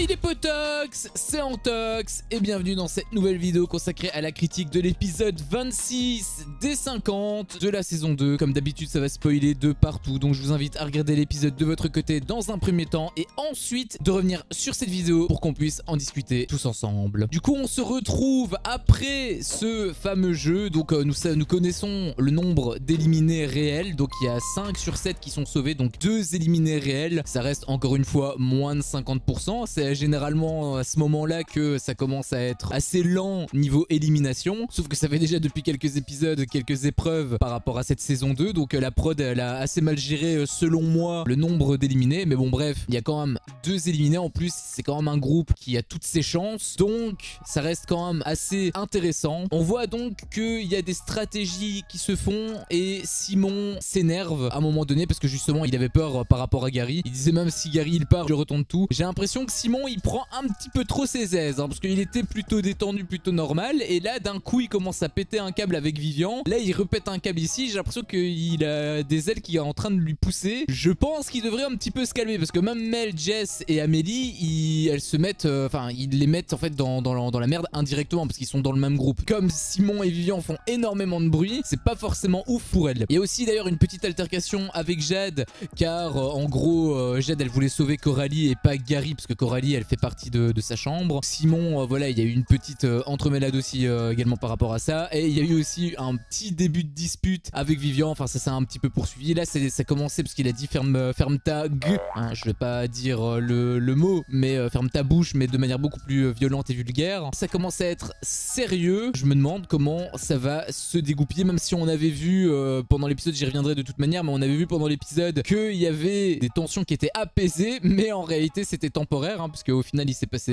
Salut les potox, c'est Antox et bienvenue dans cette nouvelle vidéo consacrée à la critique de l'épisode 26 des 50 de la saison 2. Comme d'habitude, ça va spoiler de partout, donc je vous invite à regarder l'épisode de votre côté dans un premier temps et ensuite de revenir sur cette vidéo pour qu'on puisse en discuter tous ensemble. Du coup, on se retrouve après ce fameux jeu, donc nous connaissons le nombre d'éliminés réels, donc il y a 5 sur 7 qui sont sauvés, donc 2 éliminés réels, ça reste encore une fois moins de 50%, c'est généralement à ce moment-là que ça commence à être assez lent niveau élimination, sauf que ça fait déjà depuis quelques épisodes, quelques épreuves par rapport à cette saison 2, donc la prod elle a assez mal géré selon moi le nombre d'éliminés, mais bon bref, il y a quand même 2 éliminés en plus, c'est quand même un groupe qui a toutes ses chances, donc ça reste quand même assez intéressant. On voit donc qu'il y a des stratégies qui se font et Simon s'énerve à un moment donné parce que justement il avait peur par rapport à Gary, il disait même si Gary il part je retourne tout. J'ai l'impression que Simon il prend un petit peu trop ses aises parce qu'il était plutôt détendu, plutôt normal, et là d'un coup il commence à péter un câble avec Vivian, là il repète un câble ici, j'ai l'impression qu'il a des ailes qui sont en train de lui pousser. Je pense qu'il devrait un petit peu se calmer parce que même Mel, Jess et Amélie elles se mettent, ils les mettent en fait dans la merde indirectement parce qu'ils sont dans le même groupe. Comme Simon et Vivian font énormément de bruit, c'est pas forcément ouf pour elles. Il y a aussi d'ailleurs une petite altercation avec Jade car en gros Jade elle voulait sauver Coralie et pas Gary parce que Coralie elle fait partie de sa chambre. Simon voilà, il y a eu une petite entremêlade aussi également par rapport à ça, et il y a eu aussi un petit début de dispute avec Vivian, enfin ça s'est un petit peu poursuivi. Là ça commençait parce qu'il a dit ferme ta gueule, hein, je vais pas dire le mot, mais ferme ta bouche, mais de manière beaucoup plus violente et vulgaire. Ça commence à être sérieux, je me demande comment ça va se dégoupiller, même si on avait vu pendant l'épisode, j'y reviendrai de toute manière, mais on avait vu pendant l'épisode qu'il y avait des tensions qui étaient apaisées, mais en réalité c'était temporaire, hein, parce qu'au final il s'est passé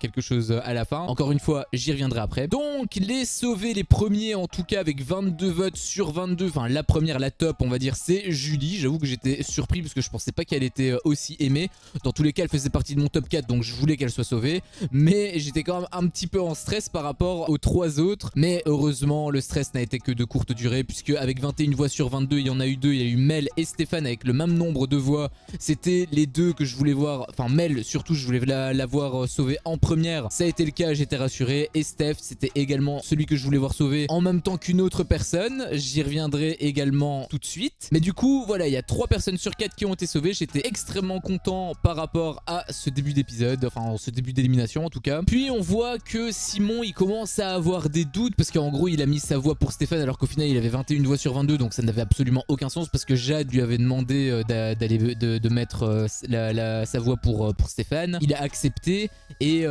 quelque chose à la fin. Encore une fois, j'y reviendrai après. Donc les sauvés, les premiers en tout cas avec 22 votes sur 22, enfin la première, la top on va dire, c'est Julie. J'avoue que j'étais surpris parce que je pensais pas qu'elle était aussi aimée. Dans tous les cas elle faisait partie de mon top 4, donc je voulais qu'elle soit sauvée, mais j'étais quand même un petit peu en stress par rapport aux 3 autres, mais heureusement le stress n'a été que de courte durée puisque avec 21 voix sur 22 il y en a eu 2, il y a eu Mel et Stéphane avec le même nombre de voix. C'était les deux que je voulais voir, enfin Mel surtout je voulais la voir sauvée en première, ça a été le cas, j'étais rassuré, et Steph c'était également celui que je voulais voir sauvé en même temps qu'une autre personne, j'y reviendrai également tout de suite. Mais du coup voilà, il y a 3 personnes sur 4 qui ont été sauvées, j'étais extrêmement content par rapport à ce début d'épisode, enfin ce début d'élimination en tout cas. Puis on voit que Simon il commence à avoir des doutes parce qu'en gros il a mis sa voix pour Stéphane alors qu'au final il avait 21 voix sur 22, donc ça n'avait absolument aucun sens parce que Jade lui avait demandé de mettre sa voix pour Stéphane. Il a accepté et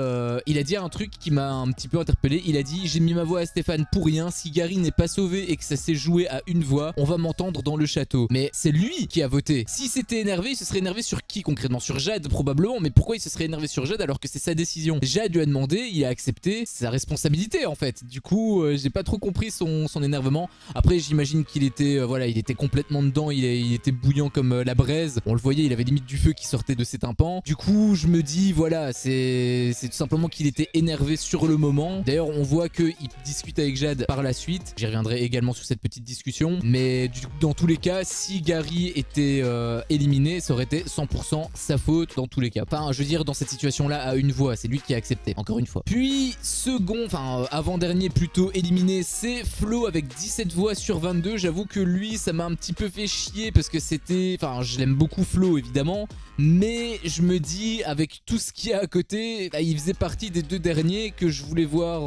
il a dit un truc qui m'a un petit peu interpellé. Il a dit j'ai mis ma voix à Stéphane pour rien, si Gary n'est pas sauvé et que ça s'est joué à une voix, on va m'entendre dans le château. Mais c'est lui qui a voté. Si c'était énervé, il se serait énervé sur qui concrètement? Sur Jade probablement, mais pourquoi il se serait énervé sur Jade alors que c'est sa décision? Jade lui a demandé, il a accepté, c'est sa responsabilité en fait. Du coup j'ai pas trop compris son énervement. Après j'imagine qu'il était voilà, il était complètement dedans, il était bouillant comme la braise, on le voyait, il avait limite du feu qui sortait de ses tympans. Du coup je me dis voilà, c'est tout simplement qu'il était énervé sur le moment. D'ailleurs on voit qu'il discute avec Jade par la suite, j'y reviendrai également sur cette petite discussion, mais dans tous les cas si Gary était éliminé, ça aurait été 100% sa faute dans tous les cas. Enfin je veux dire, dans cette situation là à une voix, c'est lui qui a accepté encore une fois. Puis second, enfin avant-dernier plutôt éliminé, c'est Flo avec 17 voix sur 22. J'avoue que lui ça m'a un petit peu fait chier parce que c'était, enfin je l'aime beaucoup Flo évidemment, mais je me dis avec tout ce qu'il y a à côté, bah, il faisait partie des 2 derniers que je voulais voir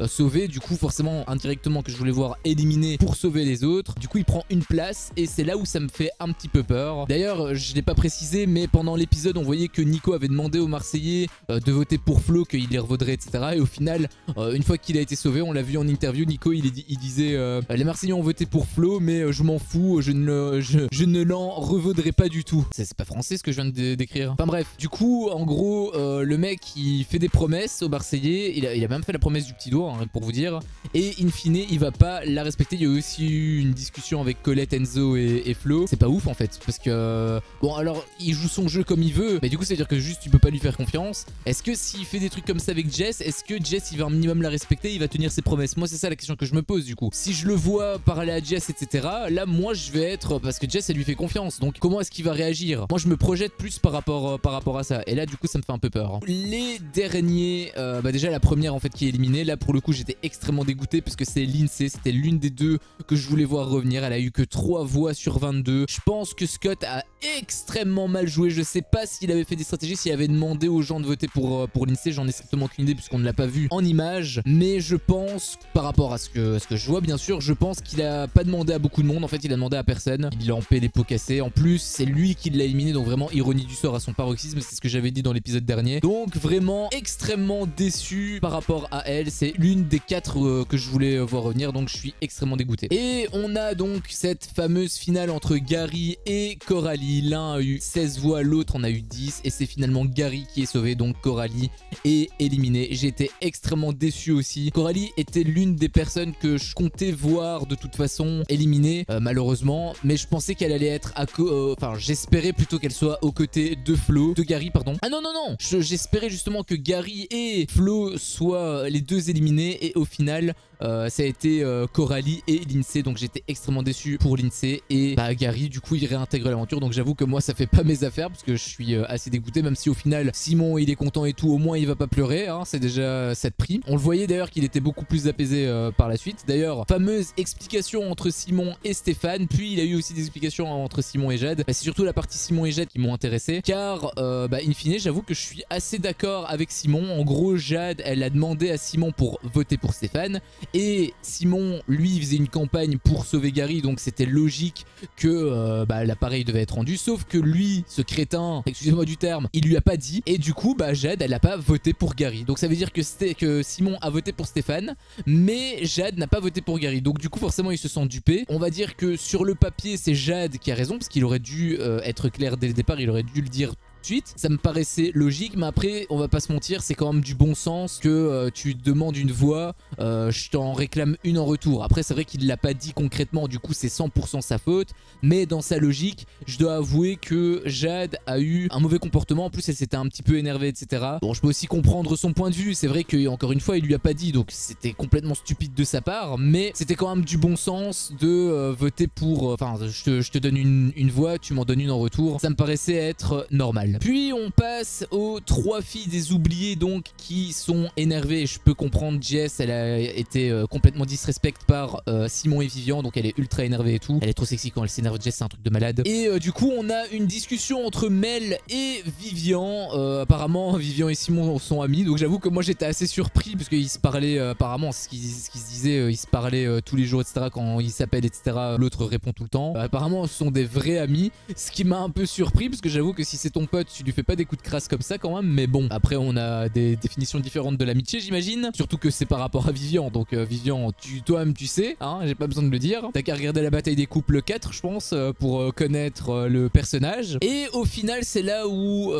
sauver, du coup forcément indirectement que je voulais voir éliminer pour sauver les autres. Du coup il prend une place et c'est là où ça me fait un petit peu peur. D'ailleurs je l'ai pas précisé, mais pendant l'épisode on voyait que Nico avait demandé aux Marseillais de voter pour Flo, qu'il les revaudrait etc, et au final une fois qu'il a été sauvé, on l'a vu en interview, Nico il disait les Marseillais ont voté pour Flo mais je m'en fous, je ne l'en revaudrai pas du tout. C'est pas français ce que je viens de décrire. Enfin bref, du coup en gros le mec il fait des promesses aux Marseillais, il a même fait la promesse du petit doigt hein, pour vous dire, et in fine il va pas la respecter. Il y a aussi eu une discussion avec Colette, Enzo et Flo, c'est pas ouf en fait parce que bon alors il joue son jeu comme il veut, mais du coup ça veut dire que juste tu peux pas lui faire confiance. Est-ce que s'il fait des trucs comme ça avec Jess, est-ce que Jess il va un minimum la respecter, il va tenir ses promesses? Moi c'est ça la question que je me pose du coup. Si je le vois parler à Jess etc, là moi je vais être, parce que Jess elle lui fait confiance, donc comment est-ce qu'il va réagir? Moi je me projette plus par rapport rapport à ça. Et là du coup ça me fait un peu peur. Les derniers, déjà la première en fait qui est éliminée. Là pour le coup j'étais extrêmement dégoûté parce que c'est Lindsay. C'était l'une des deux que je voulais voir revenir. Elle a eu que 3 voix sur 22. Je pense que Scott a extrêmement mal joué. Je sais pas s'il avait fait des stratégies, s'il avait demandé aux gens de voter pour Lindsay. J'en ai strictement aucune idée puisqu'on ne l'a pas vu en image. Mais je pense, par rapport à ce que je vois bien sûr, je pense qu'il a pas demandé à beaucoup de monde. En fait il a demandé à personne. Il a en paix les pots cassés. En plus c'est lui qui l'a éliminé, donc vraiment ironie du sort à son paroxysme. C'est ce que j'avais dit dans l'épisode dernier. Donc vraiment extrêmement déçu par rapport à elle. C'est l'une des 4 que je voulais voir revenir, donc je suis extrêmement dégoûté. Et on a donc cette fameuse finale entre Gary et Coralie. L'un a eu 16 voix, l'autre en a eu 10 et c'est finalement Gary qui est sauvé, donc Coralie est éliminée. J'ai été extrêmement déçu aussi. Coralie était l'une des personnes que je comptais voir de toute façon éliminée, malheureusement, mais je pensais qu'elle allait être enfin j'espérais plutôt qu'elle soit aux côtés de Gary pardon. Ah non non non, j'espérais justement que Gary et Flo soient les deux éliminés et au final ça a été Coralie et Lindsay, donc j'étais extrêmement déçu pour Lindsay. Et Gary du coup il réintègre l'aventure, donc j'avoue que moi ça fait pas mes affaires parce que je suis assez dégoûté, même si au final Simon il est content et tout, au moins il va pas pleurer, hein, c'est déjà ça de prix. On le voyait d'ailleurs qu'il était beaucoup plus apaisé par la suite. D'ailleurs fameuse explication entre Simon et Stéphane, puis il a eu aussi des explications entre Simon et Jade. C'est surtout la partie Simon et Jade qui m'ont intéressé, car in fine j'avoue que je suis assez d'accord avec Simon. En gros Jade elle a demandé à Simon pour voter pour Stéphane, et Simon lui il faisait une campagne pour sauver Gary, donc c'était logique que l'appareil devait être rendu, sauf que lui, ce crétin, excusez-moi du terme, il lui a pas dit, et du coup Jade elle a pas voté pour Gary. Donc ça veut dire que Simon a voté pour Stéphane, mais Jade n'a pas voté pour Gary, donc du coup forcément il se sent dupé. On va dire que sur le papier c'est Jade qui a raison, parce qu'il aurait dû être clair dès le départ, il aurait dû le dire suite. Ça me paraissait logique, mais après on va pas se mentir, c'est quand même du bon sens que tu demandes une voix, je t'en réclame une en retour. Après c'est vrai qu'il l'a pas dit concrètement, du coup c'est 100% sa faute, mais dans sa logique je dois avouer que Jade a eu un mauvais comportement. En plus elle s'était un petit peu énervée, etc. Bon, je peux aussi comprendre son point de vue, c'est vrai que encore une fois il lui a pas dit, donc c'était complètement stupide de sa part, mais c'était quand même du bon sens de voter pour, enfin je te donne une voix, tu m'en donnes une en retour. Ça me paraissait être normal. Puis on passe aux 3 filles des oubliés, donc qui sont énervées. Je peux comprendre, Jess elle a été complètement disrespect par Simon et Vivian, donc elle est ultra énervée et tout. Elle est trop sexy quand elle s'énerve, Jess c'est un truc de malade. Et du coup on a une discussion entre Mel et Vivian. Apparemment Vivian et Simon sont amis, donc j'avoue que moi j'étais assez surpris parce qu'ils se parlaient, apparemment ce qu'ils se disaient, ils se parlaient tous les jours, etc. Quand ils s'appellent, etc. L'autre répond tout le temps. Apparemment ce sont des vrais amis, ce qui m'a un peu surpris parce que j'avoue que si c'est ton pote tu lui fais pas des coups de crasse comme ça quand même, mais bon, après on a des définitions différentes de l'amitié j'imagine, surtout que c'est par rapport à Vivian, donc Vivian toi-même tu sais, hein, j'ai pas besoin de le dire, t'as qu'à regarder la bataille des couples 4 je pense pour connaître le personnage. Et au final c'est là où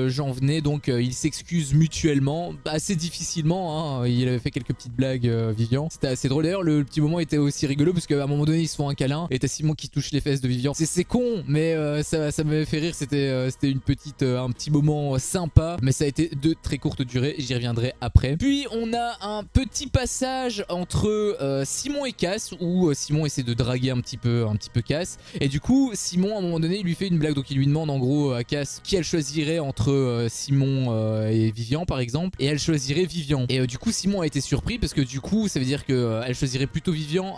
j'en venais, donc ils s'excusent mutuellement, assez difficilement, hein. Il avait fait quelques petites blagues Vivian, c'était assez drôle. D'ailleurs le petit moment était aussi rigolo parce qu'à un moment donné ils se font un câlin et t'as Simon qui touche les fesses de Vivian, c'est con mais ça m'avait fait rire, c'était un petit moment sympa, mais ça a été de très courte durée, j'y reviendrai après. Puis on a un petit passage entre Simon et Cass où Simon essaie de draguer un petit peu Cass, et du coup Simon à un moment donné il lui fait une blague, donc il lui demande en gros à Cass qui elle choisirait entre Simon et Vivian par exemple, et elle choisirait Vivian, et du coup Simon a été surpris parce que du coup ça veut dire que elle choisirait plutôt Vivian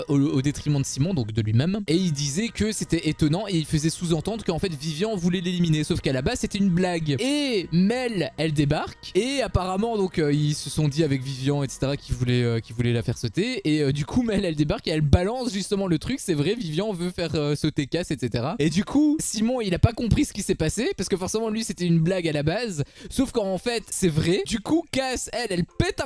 au détriment de Simon, donc de lui-même, et il disait que c'était étonnant et il faisait sous-entendre qu'en fait Vivian voulait l'éliminer, sauf qu'à la base c'était une blague. Et Mel elle débarque et apparemment donc ils se sont dit avec Vivian, etc. qui voulait la faire sauter, et du coup Mel elle débarque et elle balance justement le truc, c'est vrai Vivian veut faire sauter Cass, etc. Et du coup Simon il a pas compris ce qui s'est passé parce que forcément lui c'était une blague à la base, sauf qu'en fait c'est vrai. Du coup Cass elle pète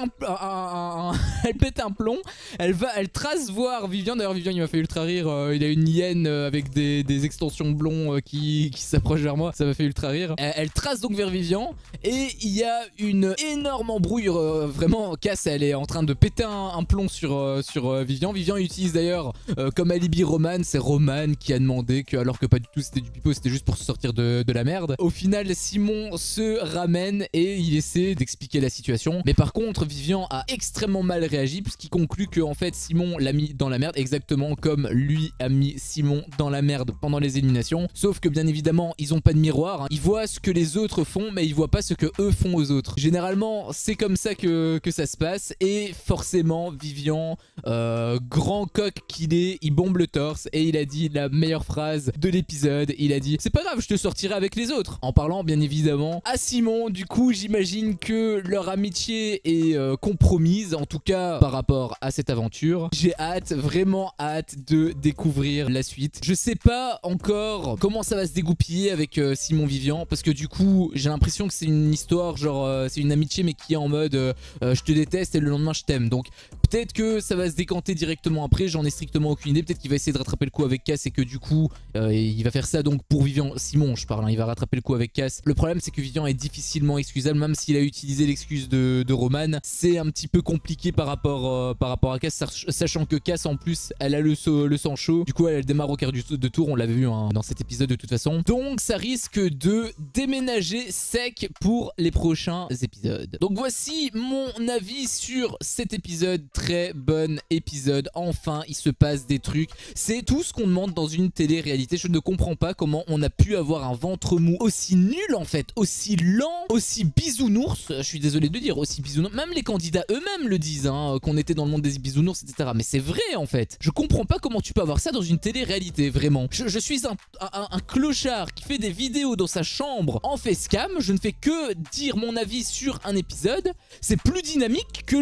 elle pète un plomb, elle trace voir Vivian. D'ailleurs Vivian il m'a fait ultra rire, il a une hyène avec des extensions blonds qui s'approche vers moi, ça m'a fait ultra rire. Elle trace donc vers Vivian et il y a une énorme embrouille, vraiment Cass elle est en train de péter un plomb sur Vivian. Vivian utilise d'ailleurs comme alibi Roman, c'est Roman qui a demandé que, alors que pas du tout c'était du pipeau, c'était juste pour se sortir de la merde. Au final Simon se ramène et il essaie d'expliquer la situation, mais par contre Vivian a extrêmement mal réagi puisqu'il conclut que en fait Simon l'a mis dans la merde, exactement comme lui a mis Simon dans la merde pendant les éliminations, sauf que bien évidemment ils ont pas de miroir. miroir, hein. Ils voient ce que les autres font, mais ils voient pas ce que eux font aux autres. Généralement, c'est comme ça que ça se passe. Et forcément, Vivian, grand coq qu'il est, il bombe le torse. Et il a dit la meilleure phrase de l'épisode. Il a dit: c'est pas grave, je te sortirai avec les autres. En parlant bien évidemment à Simon. Du coup, j'imagine que leur amitié est compromise, en tout cas par rapport à cette aventure. J'ai hâte, vraiment hâte de découvrir la suite. Je sais pas encore comment ça va se dégoupiller avec Simon Vivian, parce que du coup j'ai l'impression que c'est une histoire genre c'est une amitié mais qui est en mode je te déteste et le lendemain je t'aime. Donc peut-être que ça va se décanter directement après, j'en ai strictement aucune idée. Peut-être qu'il va essayer de rattraper le coup avec Cass et que du coup il va faire ça donc pour Vivian. Simon je parle, hein, il va rattraper le coup avec Cass. Le problème c'est que Vivian est difficilement excusable, même s'il a utilisé l'excuse de Roman. C'est un petit peu compliqué par rapport à Cass, sachant que Cass en plus elle a le sang chaud. Du coup elle démarre au quart de tour, on l'avait vu hein, dans cet épisode de toute façon. Donc ça risque de déménager sec pour les prochains épisodes. Donc voici mon avis sur cet épisode. Très bon épisode, enfin il se passe des trucs. C'est tout ce qu'on demande dans une télé-réalité. Je ne comprends pas comment on a pu avoir un ventre mou aussi nul en fait, aussi lent, aussi bisounours. Je suis désolé de dire aussi bisounours. Même les candidats eux-mêmes le disent hein, qu'on était dans le monde des bisounours etc. Mais c'est vrai en fait. Je comprends pas comment tu peux avoir ça dans une télé-réalité vraiment. Je suis un clochard qui fait des vidéos dans sa chambre en facecam. Je ne fais que dire mon avis sur un épisode. C'est plus dynamique que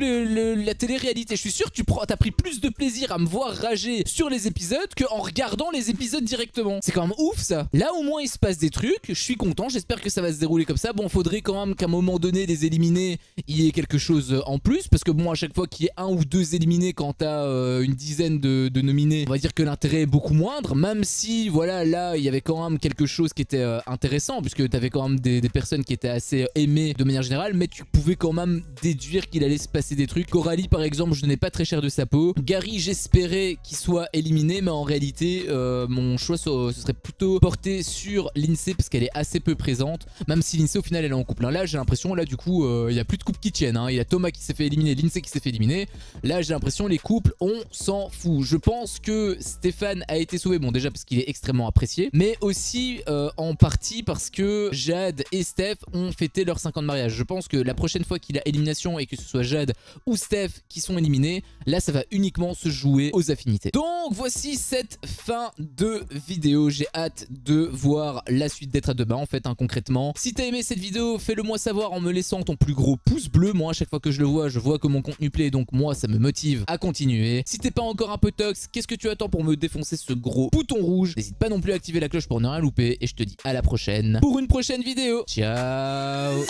la télé-réalité. Je suis sûr que tu as pris plus de plaisir à me voir rager sur les épisodes qu'en regardant les épisodes directement. C'est quand même ouf ça. Là au moins il se passe des trucs. Je suis content. J'espère que ça va se dérouler comme ça. Bon, faudrait quand même qu'à un moment donné les éliminés, il y ait quelque chose en plus. Parce que bon, à chaque fois qu'il y ait un ou deux éliminés quand t'as une dizaine de nominés, on va dire que l'intérêt est beaucoup moindre. Même si voilà, là il y avait quand même quelque chose qui était intéressant, puisque t'avais quand même des personnes qui étaient assez aimées de manière générale, mais tu pouvais quand même déduire qu'il allait se passer des trucs. Coralie par exemple, je n'ai pas très cher de sa peau. Gary, j'espérais qu'il soit éliminé, mais en réalité mon choix ce serait plutôt porté sur Lindsay parce qu'elle est assez peu présente, même si Lindsay au final elle est en couple hein. Là j'ai l'impression, là du coup il n'y a plus de couple qui tiennent hein. Il y a Thomas qui s'est fait éliminer, Lindsay qui s'est fait éliminer. Là j'ai l'impression les couples on s'en fout. Je pense que Stéphane a été sauvé, bon déjà parce qu'il est extrêmement apprécié, mais aussi en partie parce que Jade et Steph ont fêté leurs 5 ans de mariage. Je pense que la prochaine fois qu'il a élimination et que ce soit Jade ou Steph qui sont éliminés, là ça va uniquement se jouer aux affinités. Donc voici cette fin de vidéo. J'ai hâte de voir la suite d'être à demain en fait hein, concrètement. Si t'as aimé cette vidéo, fais-le moi savoir en me laissant ton plus gros pouce bleu. Moi à chaque fois que je le vois, je vois que mon contenu plaît, donc moi ça me motive à continuer. Si t'es pas encore un peu tox, qu'est-ce que tu attends pour me défoncer ce gros bouton rouge? N'hésite pas non plus à activer la cloche pour ne rien louper et je te dis à la prochaine pour une prochaine vidéo. Ciao.